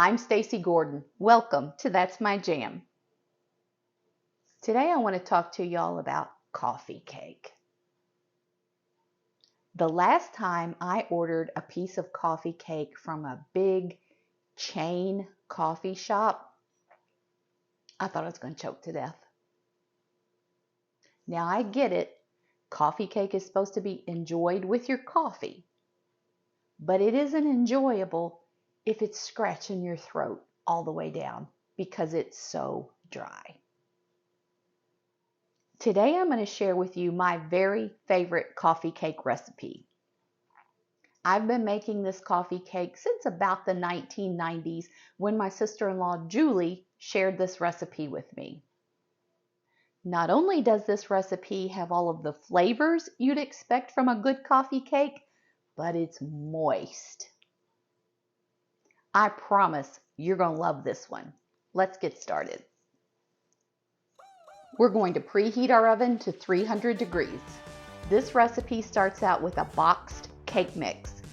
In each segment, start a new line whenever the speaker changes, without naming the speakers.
I'm Stacy Gordon. Welcome to That's My Jam. Today I want to talk to y'all about coffee cake. The last time I ordered a piece of coffee cake from a big chain coffee shop, I thought I was going to choke to death. Now I get it. Coffee cake is supposed to be enjoyed with your coffee, but it isn't enjoyable if it's scratching your throat all the way down because it's so dry. Today I'm going to share with you my very favorite coffee cake recipe. I've been making this coffee cake since about the 1990s when my sister-in-law Julie shared this recipe with me. Not only does this recipe have all of the flavors you'd expect from a good coffee cake, but it's moist. I promise you're going to love this one. Let's get started. We're going to preheat our oven to 300 degrees. This recipe starts out with a boxed cake mix.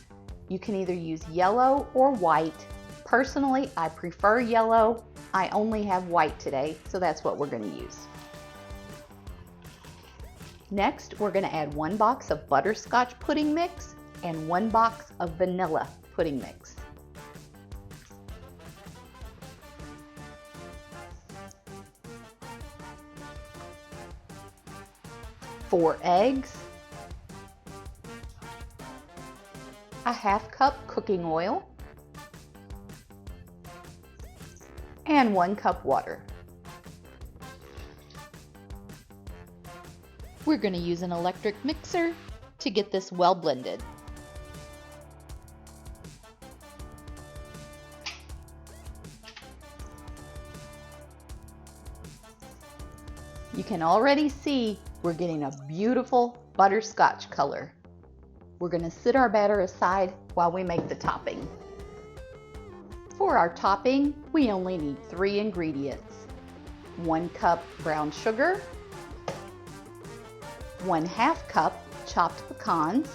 You can either use yellow or white. Personally, I prefer yellow. I only have white today, so that's what we're going to use. Next, we're going to add 1 box of butterscotch pudding mix and 1 box of vanilla pudding mix. 4 eggs, a 1/2 cup cooking oil, and 1 cup water. We're going to use an electric mixer to get this well blended. You can already see we're getting a beautiful butterscotch color. We're going to set our batter aside while we make the topping. For our topping, we only need 3 ingredients. 1 cup brown sugar, 1/2 cup chopped pecans,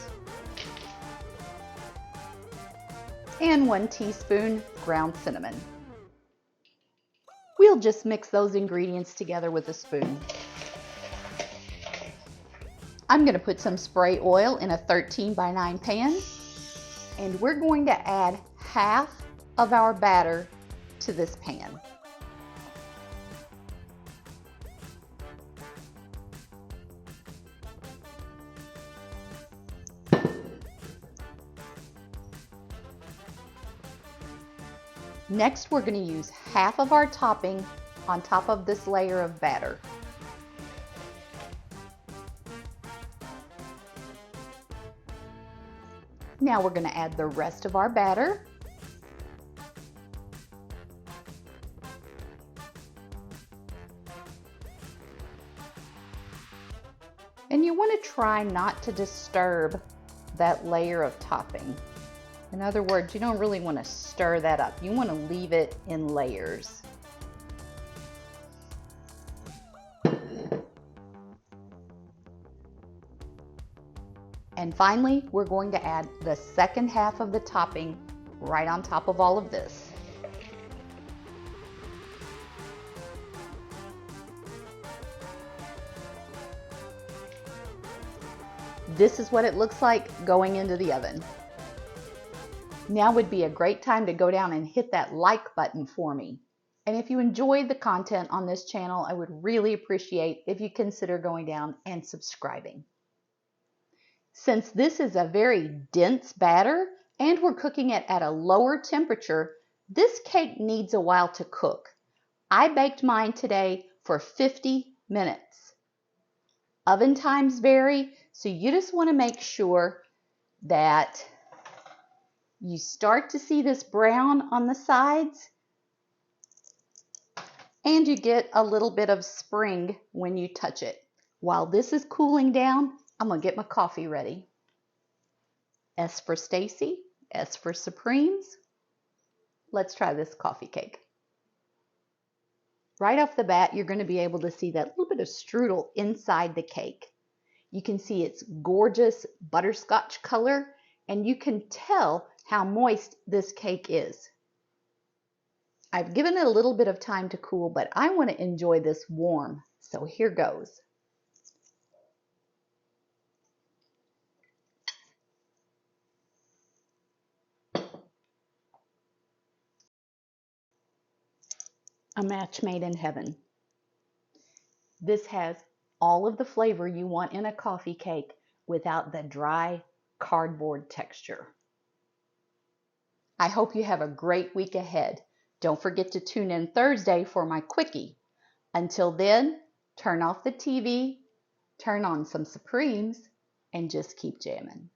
and 1 teaspoon ground cinnamon. We'll just mix those ingredients together with a spoon. I'm going to put some spray oil in a 13x9 pan, and we're going to add half of our batter to this pan. Next, we're going to use half of our topping on top of this layer of batter. Now we're going to add the rest of our batter. And you want to try not to disturb that layer of topping. In other words, you don't really want to stir that up. You want to leave it in layers. And finally, we're going to add the second half of the topping right on top of all of this. This is what it looks like going into the oven. Now would be a great time to go down and hit that like button for me. And if you enjoyed the content on this channel, I would really appreciate if you consider going down and subscribing. Since this is a very dense batter and we're cooking it at a lower temperature, this cake needs a while to cook. I baked mine today for 50 minutes. Oven times vary, so you just want to make sure that you start to see this brown on the sides and you get a little bit of spring when you touch it. While this is cooling down, I'm going to get my coffee ready. S for Stacy, S for Supremes. Let's try this coffee cake. Right off the bat, you're going to be able to see that little bit of strudel inside the cake. You can see its gorgeous butterscotch color, and you can tell how moist this cake is. I've given it a little bit of time to cool, but I want to enjoy this warm. So here goes. A match made in heaven. This has all of the flavor you want in a coffee cake without the dry cardboard texture. I hope you have a great week ahead. Don't forget to tune in Thursday for my quickie. Until then, turn off the TV, turn on some Supremes, and just keep jamming.